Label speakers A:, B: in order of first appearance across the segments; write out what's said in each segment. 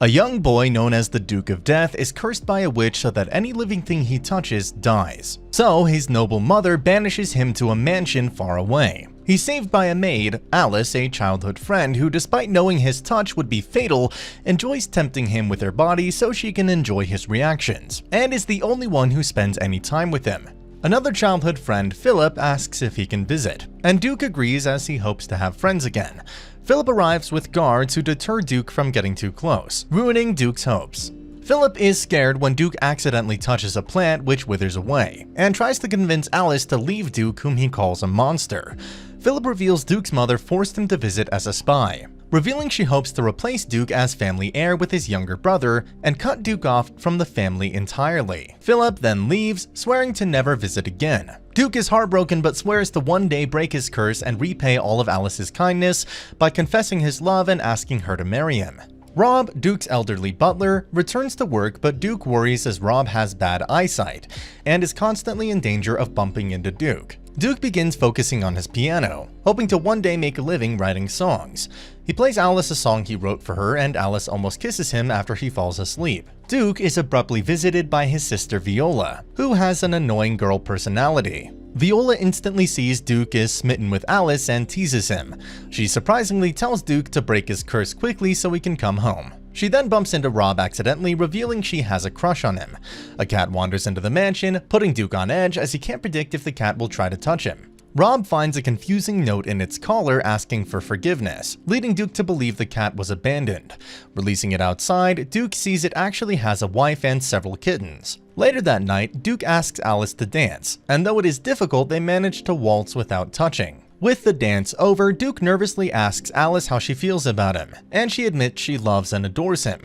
A: A young boy known as the Duke of Death is cursed by a witch so that any living thing he touches dies. So his noble mother banishes him to a mansion far away. He's saved by a maid, Alice, a childhood friend who, despite knowing his touch would be fatal, enjoys tempting him with her body so she can enjoy his reactions, and is the only one who spends any time with him. Another childhood friend, Philip, asks if he can visit, and Duke agrees as he hopes to have friends again. Philip arrives with guards who deter Duke from getting too close, ruining Duke's hopes. Philip is scared when Duke accidentally touches a plant which withers away, and tries to convince Alice to leave Duke, whom he calls a monster. Philip reveals Duke's mother forced him to visit as a spy, revealing she hopes to replace Duke as family heir with his younger brother and cut Duke off from the family entirely. Philip then leaves, swearing to never visit again. Duke is heartbroken but swears to one day break his curse and repay all of Alice's kindness by confessing his love and asking her to marry him. Rob, Duke's elderly butler, returns to work, but Duke worries as Rob has bad eyesight and is constantly in danger of bumping into Duke. Duke begins focusing on his piano, hoping to one day make a living writing songs. He plays Alice a song he wrote for her, and Alice almost kisses him after he falls asleep. Duke is abruptly visited by his sister Viola, who has an annoying girl personality. Viola instantly sees Duke is smitten with Alice and teases him. She surprisingly tells Duke to break his curse quickly so he can come home. She then bumps into Rob accidentally, revealing she has a crush on him. A cat wanders into the mansion, putting Duke on edge as he can't predict if the cat will try to touch him. Rob finds a confusing note in its collar asking for forgiveness, leading Duke to believe the cat was abandoned. Releasing it outside, Duke sees it actually has a wife and several kittens. Later that night, Duke asks Alice to dance, and though it is difficult, they manage to waltz without touching. With the dance over, Duke nervously asks Alice how she feels about him, and she admits she loves and adores him.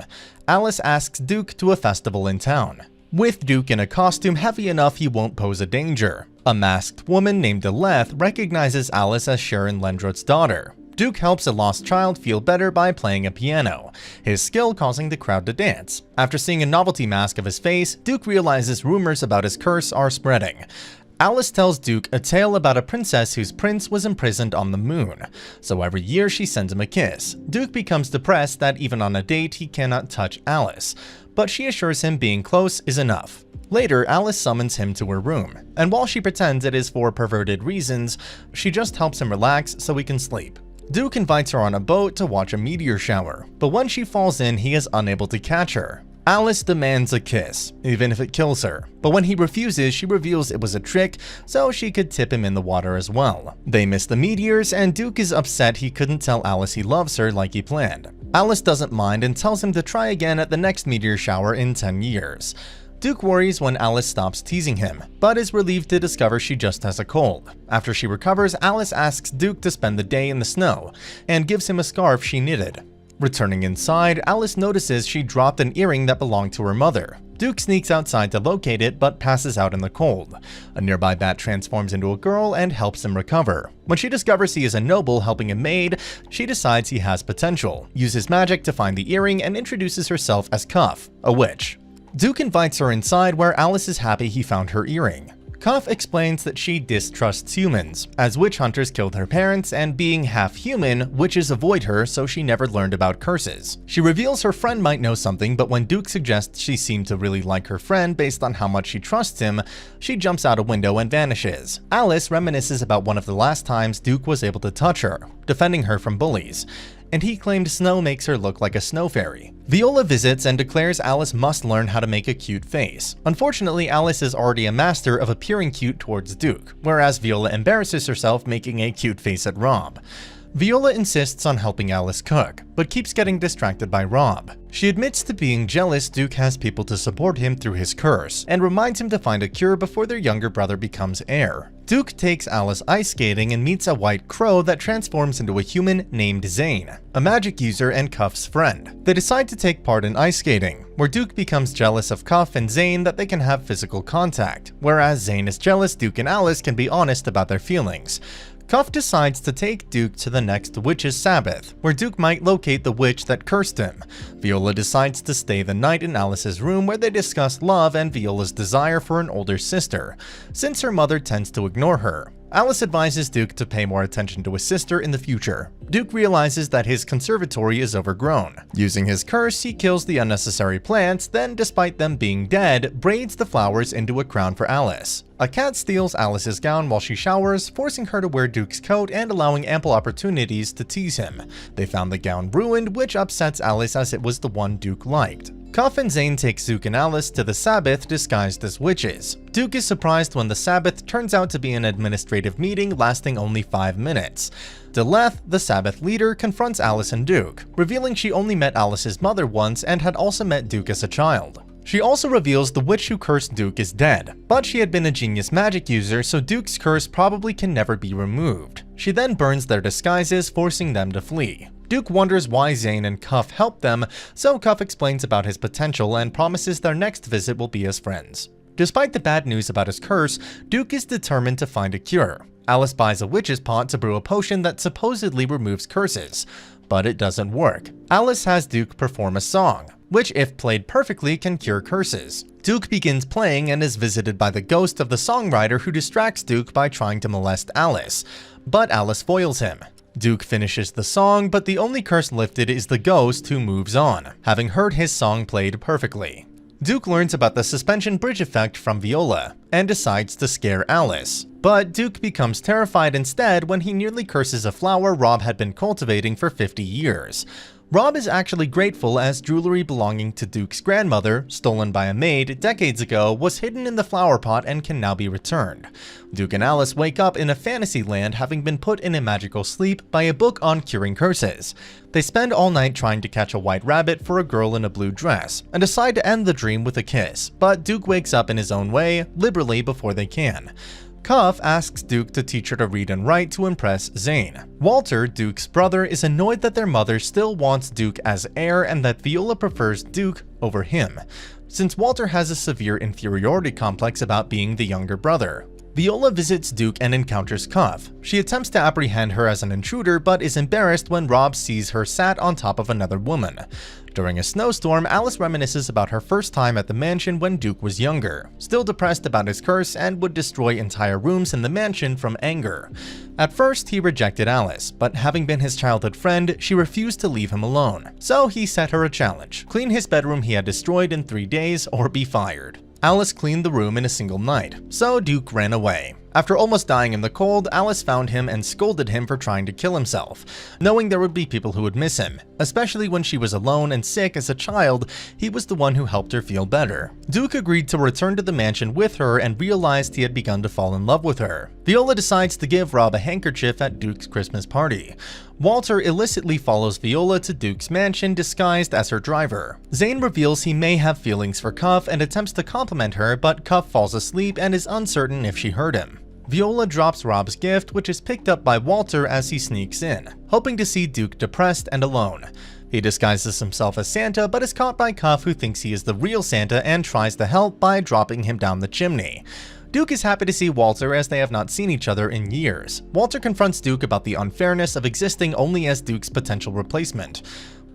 A: Alice asks Duke to a festival in town, with Duke in a costume heavy enough he won't pose a danger. A masked woman named Aleth recognizes Alice as Sharon Lendrot's daughter. Duke helps a lost child feel better by playing a piano, his skill causing the crowd to dance. After seeing a novelty mask of his face, Duke realizes rumors about his curse are spreading. Alice tells Duke a tale about a princess whose prince was imprisoned on the moon, so every year she sends him a kiss. Duke becomes depressed that even on a date he cannot touch Alice, but she assures him being close is enough. Later, Alice summons him to her room, and while she pretends it is for perverted reasons, she just helps him relax so he can sleep. Duke invites her on a boat to watch a meteor shower, but when she falls in, he is unable to catch her. Alice demands a kiss, even if it kills her, but when he refuses, she reveals it was a trick so she could tip him in the water as well. They miss the meteors, and Duke is upset he couldn't tell Alice he loves her like he planned. Alice doesn't mind and tells him to try again at the next meteor shower in 10 years. Duke worries when Alice stops teasing him, but is relieved to discover she just has a cold. After she recovers, Alice asks Duke to spend the day in the snow, and gives him a scarf she knitted. Returning inside, Alice notices she dropped an earring that belonged to her mother. Duke sneaks outside to locate it, but passes out in the cold. A nearby bat transforms into a girl and helps him recover. When she discovers he is a noble helping a maid, she decides he has potential, uses magic to find the earring, and introduces herself as Cuff, a witch. Duke invites her inside, where Alice is happy he found her earring. Cuff explains that she distrusts humans, as witch hunters killed her parents, and being half human, witches avoid her, so she never learned about curses. She reveals her friend might know something, but when Duke suggests she seemed to really like her friend based on how much she trusts him, she jumps out a window and vanishes. Alice reminisces about one of the last times Duke was able to touch her, defending her from bullies, and he claimed snow makes her look like a snow fairy. Viola visits and declares Alice must learn how to make a cute face. Unfortunately, Alice is already a master of appearing cute towards Duke, whereas Viola embarrasses herself making a cute face at Rob. Viola insists on helping Alice cook, but keeps getting distracted by Rob. She admits to being jealous Duke has people to support him through his curse, and reminds him to find a cure before their younger brother becomes heir. Duke takes Alice ice skating and meets a white crow that transforms into a human named Zane, a magic user and Cuff's friend. They decide to take part in ice skating, where Duke becomes jealous of Cuff and Zane that they can have physical contact, whereas Zane is jealous Duke and Alice can be honest about their feelings. Cuff decides to take Duke to the next Witch's Sabbath, where Duke might locate the witch that cursed him. Viola decides to stay the night in Alice's room, where they discuss love and Viola's desire for an older sister, since her mother tends to ignore her. Alice advises Duke to pay more attention to his sister in the future. Duke realizes that his conservatory is overgrown. Using his curse, he kills the unnecessary plants, then despite them being dead, braids the flowers into a crown for Alice. A cat steals Alice's gown while she showers, forcing her to wear Duke's coat and allowing ample opportunities to tease him. They found the gown ruined, which upsets Alice as it was the one Duke liked. Cuff and Zane take Duke and Alice to the Sabbath disguised as witches. Duke is surprised when the Sabbath turns out to be an administrative meeting lasting only 5 minutes. Deleth, the Sabbath leader, confronts Alice and Duke, revealing she only met Alice's mother once and had also met Duke as a child. She also reveals the witch who cursed Duke is dead, but she had been a genius magic user, so Duke's curse probably can never be removed. She then burns their disguises, forcing them to flee. Duke wonders why Zane and Cuff helped them, so Cuff explains about his potential and promises their next visit will be as friends. Despite the bad news about his curse, Duke is determined to find a cure. Alice buys a witch's pot to brew a potion that supposedly removes curses, but it doesn't work. Alice has Duke perform a song, which if played perfectly can cure curses. Duke begins playing and is visited by the ghost of the songwriter who distracts Duke by trying to molest Alice, but Alice foils him. Duke finishes the song, but the only curse lifted is the ghost, who moves on, having heard his song played perfectly. Duke learns about the suspension bridge effect from Viola, and decides to scare Alice. But Duke becomes terrified instead when he nearly curses a flower Rob had been cultivating for 50 years. Rob is actually grateful as jewelry belonging to Duke's grandmother, stolen by a maid decades ago, was hidden in the flower pot and can now be returned. Duke and Alice wake up in a fantasy land having been put in a magical sleep by a book on curing curses. They spend all night trying to catch a white rabbit for a girl in a blue dress, and decide to end the dream with a kiss, but Duke wakes up in his own way, liberally before they can. Cuff asks Duke to teach her to read and write to impress Zane. Walter, Duke's brother, is annoyed that their mother still wants Duke as heir and that Viola prefers Duke over him, since Walter has a severe inferiority complex about being the younger brother. Viola visits Duke and encounters Cuff. She attempts to apprehend her as an intruder, but is embarrassed when Rob sees her sat on top of another woman. During a snowstorm, Alice reminisces about her first time at the mansion when Duke was younger, still depressed about his curse and would destroy entire rooms in the mansion from anger. At first, he rejected Alice, but having been his childhood friend, she refused to leave him alone. So he set her a challenge: clean his bedroom he had destroyed in 3 days or be fired. Alice cleaned the room in a single night, so Duke ran away. After almost dying in the cold, Alice found him and scolded him for trying to kill himself, knowing there would be people who would miss him. Especially when she was alone and sick as a child, he was the one who helped her feel better. Duke agreed to return to the mansion with her and realized he had begun to fall in love with her. Viola decides to give Rob a handkerchief at Duke's Christmas party. Walter illicitly follows Viola to Duke's mansion disguised as her driver. Zane reveals he may have feelings for Cuff and attempts to compliment her, but Cuff falls asleep and is uncertain if she heard him. Viola drops Rob's gift, which is picked up by Walter as he sneaks in, hoping to see Duke depressed and alone. He disguises himself as Santa, but is caught by Cuff, who thinks he is the real Santa and tries to help by dropping him down the chimney. Duke is happy to see Walter as they have not seen each other in years. Walter confronts Duke about the unfairness of existing only as Duke's potential replacement.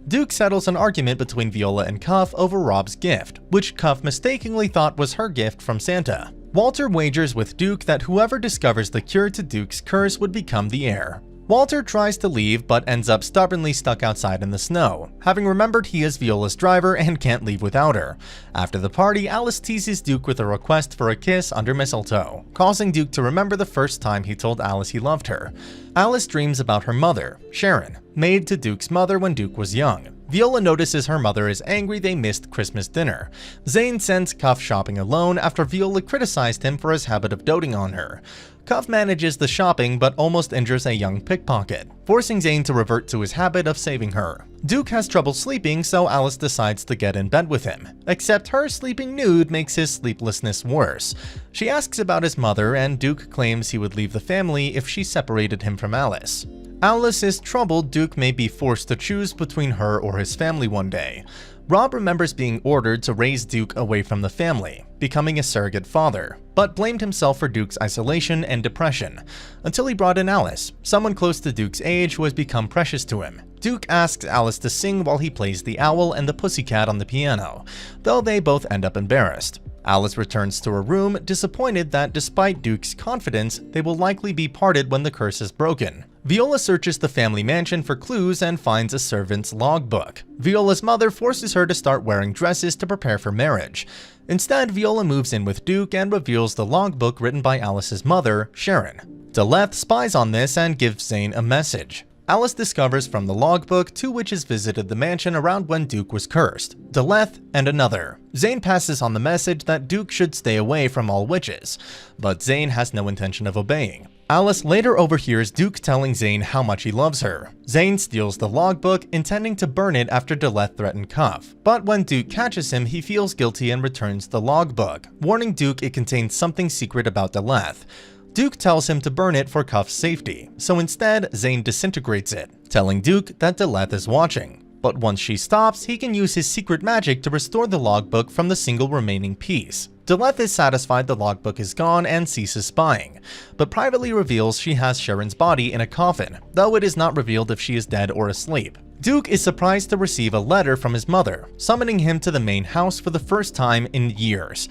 A: Duke settles an argument between Viola and Cuff over Rob's gift, which Cuff mistakenly thought was her gift from Santa. Walter wagers with Duke that whoever discovers the cure to Duke's curse would become the heir. Walter tries to leave but ends up stubbornly stuck outside in the snow, having remembered he is Viola's driver and can't leave without her. After the party, Alice teases Duke with a request for a kiss under mistletoe, causing Duke to remember the first time he told Alice he loved her. Alice dreams about her mother, Sharon, maid to Duke's mother when Duke was young. Viola notices her mother is angry they missed Christmas dinner. Zane sends Cuff shopping alone after Viola criticized him for his habit of doting on her. Cuff manages the shopping but almost injures a young pickpocket, forcing Zane to revert to his habit of saving her. Duke has trouble sleeping, so Alice decides to get in bed with him, except her sleeping nude makes his sleeplessness worse. She asks about his mother, and Duke claims he would leave the family if she separated him from Alice. Alice is troubled Duke may be forced to choose between her or his family one day. Rob remembers being ordered to raise Duke away from the family, becoming a surrogate father, but blamed himself for Duke's isolation and depression, until he brought in Alice, someone close to Duke's age who has become precious to him. Duke asks Alice to sing while he plays the owl and the pussycat on the piano, though they both end up embarrassed. Alice returns to her room, disappointed that despite Duke's confidence, they will likely be parted when the curse is broken. Viola searches the family mansion for clues and finds a servant's logbook. Viola's mother forces her to start wearing dresses to prepare for marriage. Instead, Viola moves in with Duke and reveals the logbook written by Alice's mother, Sharon. Deleth spies on this and gives Zane a message. Alice discovers from the logbook 2 witches visited the mansion around when Duke was cursed, Deleth and another. Zane passes on the message that Duke should stay away from all witches, but Zane has no intention of obeying. Alice later overhears Duke telling Zane how much he loves her. Zane steals the logbook, intending to burn it after Deleth threatened Cuff. But when Duke catches him, he feels guilty and returns the logbook, warning Duke it contains something secret about Deleth. Duke tells him to burn it for Cuff's safety, so instead, Zane disintegrates it, telling Duke that Deleth is watching. But once she stops, he can use his secret magic to restore the logbook from the single remaining piece. Deleth is satisfied the logbook is gone and ceases spying, but privately reveals she has Sharon's body in a coffin, though it is not revealed if she is dead or asleep. Duke is surprised to receive a letter from his mother, summoning him to the main house for the first time in years.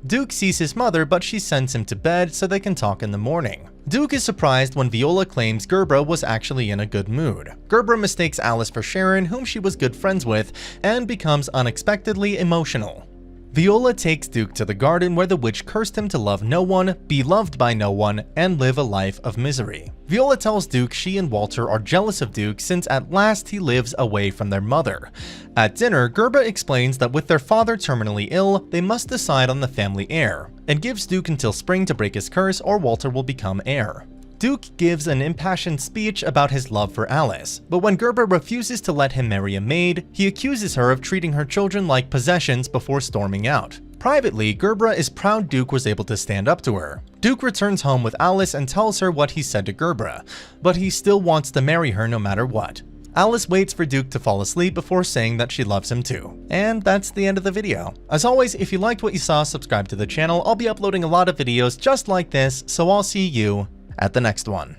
A: Duke sees his mother, but she sends him to bed so they can talk in the morning. Duke is surprised when Viola claims Gerbera was actually in a good mood. Gerbera mistakes Alice for Sharon, whom she was good friends with, and becomes unexpectedly emotional. Viola takes Duke to the garden where the witch cursed him to love no one, be loved by no one, and live a life of misery. Viola tells Duke she and Walter are jealous of Duke since at last he lives away from their mother. At dinner, Gerbera explains that with their father terminally ill, they must decide on the family heir, and gives Duke until spring to break his curse or Walter will become heir. Duke gives an impassioned speech about his love for Alice, but when Gerbera refuses to let him marry a maid, he accuses her of treating her children like possessions before storming out. Privately, Gerbera is proud Duke was able to stand up to her. Duke returns home with Alice and tells her what he said to Gerbera, but he still wants to marry her no matter what. Alice waits for Duke to fall asleep before saying that she loves him too. And that's the end of the video. As always, if you liked what you saw, subscribe to the channel. I'll be uploading a lot of videos just like this, so I'll see you at the next one.